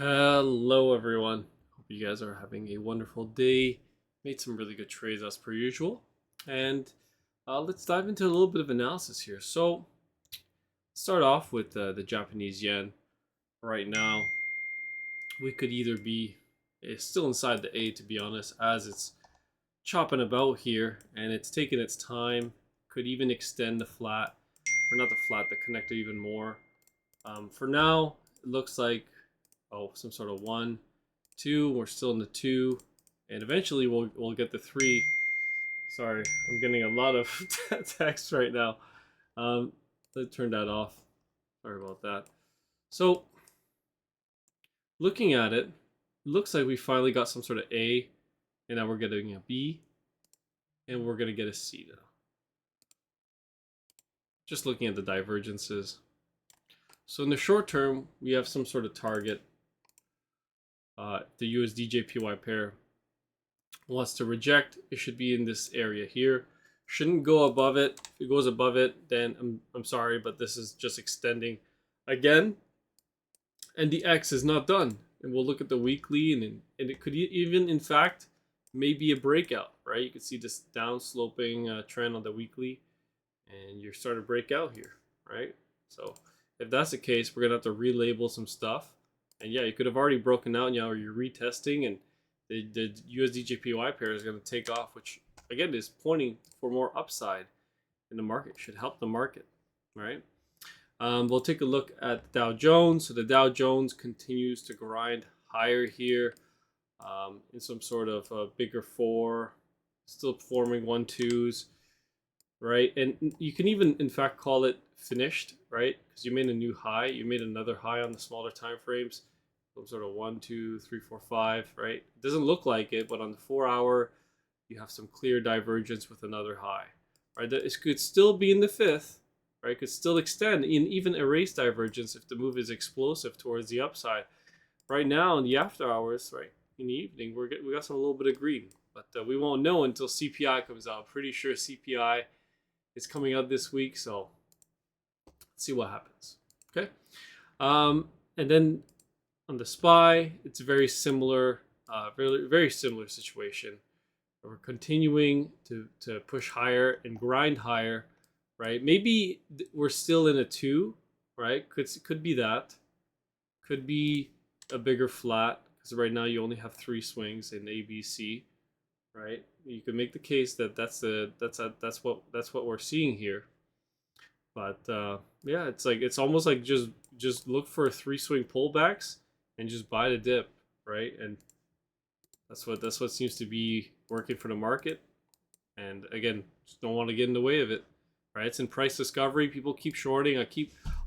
Hello everyone. Hope you guys are having a wonderful day. Made some really good trades as per usual. And let's dive into a little bit of analysis here. So start off with the Japanese yen. Right now, we could either be still inside the A, to be honest, as it's chopping about here and it's taking its time. Could even extend the flat, or not the flat, the connector even more. For now, it looks like some sort of 1, 2. We're still in the 2, and eventually we'll get the 3. Sorry, I'm getting a lot of text right now. Let's turn that off. Sorry about that. So looking at it, looks like we finally got some sort of A, and now we're getting a B, and we're gonna get a C now. Just looking at the divergences. So in the short term, we have some sort of target. The USD-JPY pair wants to reject. It should be in this area here. Shouldn't go above it. If it goes above it, then I'm sorry, but this is just extending again. And the X is not done. And we'll look at the weekly, and it could even, in fact, maybe a breakout, right? You can see this down-sloping trend on the weekly, and you're starting to break out here, right? So if that's the case, we're gonna have to relabel some stuff. And yeah, you could have already broken out now, or you're retesting, and the USD-JPY pair is going to take off, which again is pointing for more upside in the market. Should help the market, right? We'll take a look at the Dow Jones. So the Dow Jones continues to grind higher here in some sort of bigger 4, still forming 1-2s, right? And you can even, in fact, call it finished, right? Because you made a new high. You made another high on the smaller time frames. Some sort of 1, 2, 3, 4, 5, right? It doesn't look like it, but on the 4-hour, you have some clear divergence with another high, right? It could still be in the 5th, right? It could still extend and even erase divergence if the move is explosive towards the upside. Right now, in the after hours, right, in the evening, we got some a little bit of green, but we won't know until CPI comes out. I'm pretty sure CPI is coming out this week, so let's see what happens. Okay, and then on the SPY, it's very similar, very similar situation. We're continuing to push higher and grind higher, right? Maybe we're still in a 2, right? Could be that. Could be a bigger flat, because right now you only have 3 swings in ABC, right? You could make the case that that's what we're seeing here. But yeah, it's almost like just look for 3 swing pullbacks and just buy the dip, right? And that's what seems to be working for the market. And again, just don't want to get in the way of it, right? It's in price discovery. People keep shorting.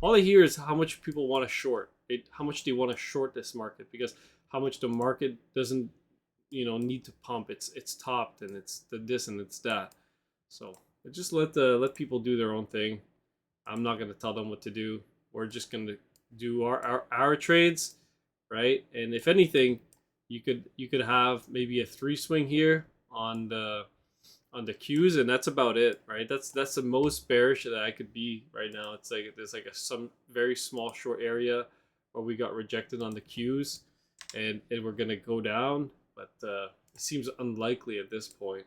All I hear is how much people want to short. How much do you want to short this market? Because how much the market doesn't, need to pump. It's topped, and it's this and it's that. So just let people do their own thing. I'm not going to tell them what to do. We're just going to do our trades, right? And if anything, you could have maybe a 3 swing here on the Qs, and that's about it, right? That's the most bearish that I could be right now. It's like there's like some very small short area where we got rejected on the Qs, and we're gonna go down, but it seems unlikely at this point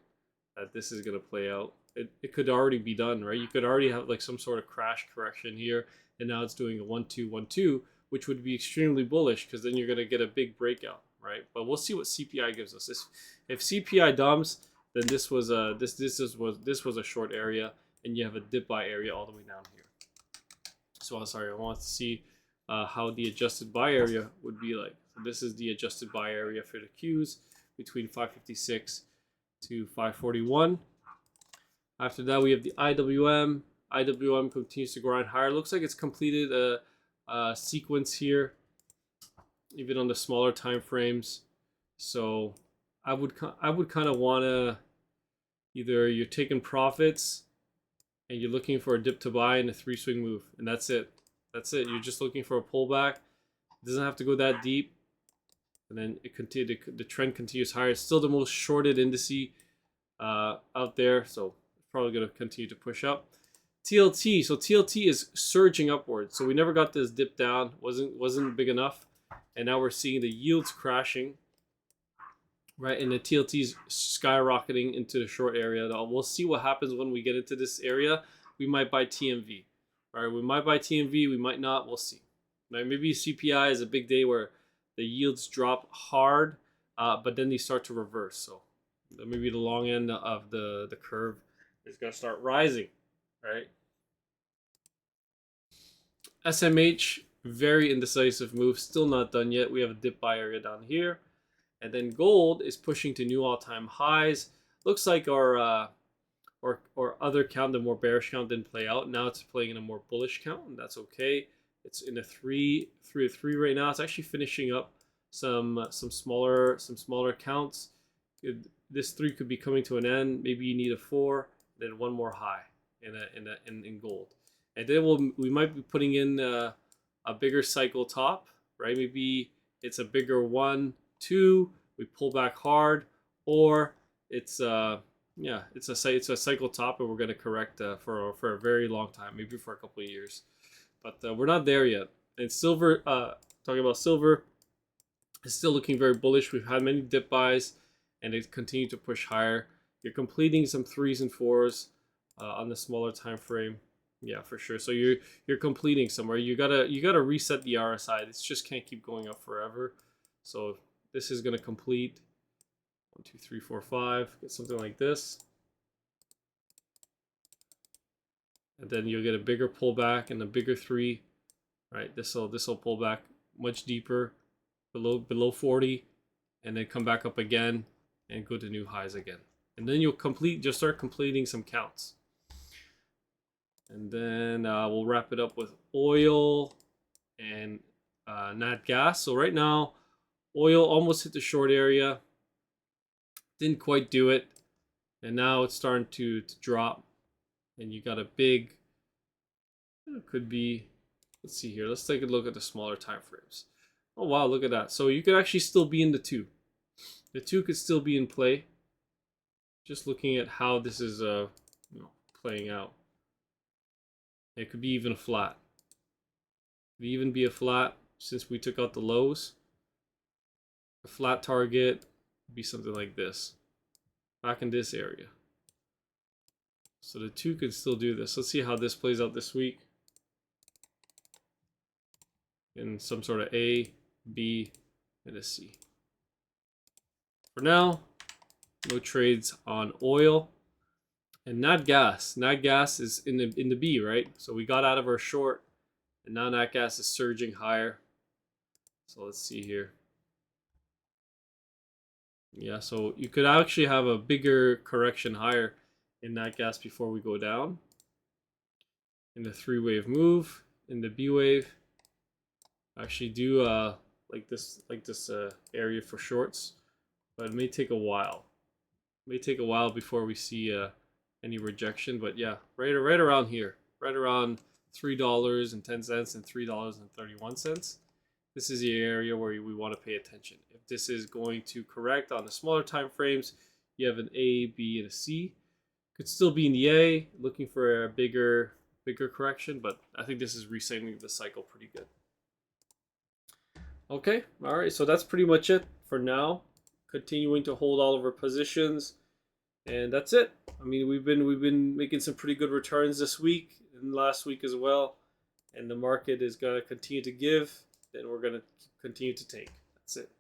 that this is gonna play out. It could already be done, right? You could already have like some sort of crash correction here, and now it's doing a 1-2, 1-2, which would be extremely bullish, because then you're gonna get a big breakout, right? But we'll see what CPI gives us. If CPI dumps, then this was a short area, and you have a dip buy area all the way down here. So I'm sorry, I want to see how the adjusted buy area would be like. So this is the adjusted buy area for the Qs between 556 to 541. After that, we have the IWM. IWM continues to grind higher. Looks like it's completed a sequence here, even on the smaller time frames. So I would kind of want to, either you're taking profits and you're looking for a dip to buy in a 3 swing move, and that's it. That's it. You're just looking for a pullback. It doesn't have to go that deep, and then the trend continues higher. It's still the most shorted indice out there, so it's probably going to continue to push up. TLT. So TLT is surging upwards. So we never got this dip down. Wasn't big enough. and now we're seeing the yields crashing, right? And the TLT's skyrocketing into the short area. Now, we'll see what happens when we get into this area. We might buy TMV, right? We might buy TMV, we might not, we'll see. Right? Maybe CPI is a big day where the yields drop hard, but then they start to reverse. So maybe the long end of the curve is going to start rising, right? SMH, very indecisive move, still not done yet. We have a dip buy area down here. And then gold is pushing to new all-time highs. Looks like our other count, the more bearish count, didn't play out. Now it's playing in a more bullish count, and that's okay. It's in a 3 right now. It's actually finishing up some smaller counts. This 3 could be coming to an end. Maybe you need a 4, then one more high in gold, and then we might be putting in a bigger cycle top, right? Maybe it's a bigger 1, 2. We pull back hard, or it's a cycle top, and we're going to correct for a very long time, maybe for a couple of years, but we're not there yet. And silver, talking about silver, is still looking very bullish. We've had many dip buys, and they continue to push higher. You're completing some 3s and 4s on the smaller time frame, yeah, for sure. So you're completing somewhere. You gotta reset the RSI. This just can't keep going up forever. So this is going to complete 1, 2, 3, 4, 5. Get something like this, and then you'll get a bigger pullback and a bigger 3. Right, this will pull back much deeper, below 40, and then come back up again and go to new highs again. And then you'll start completing some counts. And then we'll wrap it up with oil and nat gas. So right now, oil almost hit the short area, didn't quite do it, and now it's starting to drop, and you got a big, it could be, let's see here, let's take a look at the smaller time frames. Oh wow, look at that. So you could actually still be in the 2. The 2 could still be in play, just looking at how this is playing out. It could be even a flat. It could even be a flat since we took out the lows. A flat target would be something like this, back in this area. So the 2 could still do this. Let's see how this plays out this week. In some sort of A, B, and a C. For now, no trades on oil. And nat gas. Nat gas is in the B, right? So we got out of our short, and now nat gas is surging higher. So let's see here. Yeah, so you could actually have a bigger correction higher in nat gas before we go down. In the 3-wave move, in the B wave, actually do like this area for shorts, but it may take a while. It may take a while before we see any rejection, but yeah, right around here, right around $3.10 and $3.31. This is the area where we want to pay attention. If this is going to correct on the smaller time frames, you have an A, B, and a C. Could still be in the A, looking for a bigger correction, but I think this is resetting the cycle pretty good. Okay, all right, so that's pretty much it for now. Continuing to hold all of our positions, and that's it. I mean, we've been making some pretty good returns this week and last week as well, and the market is going to continue to give, then we're going to continue to take. That's it.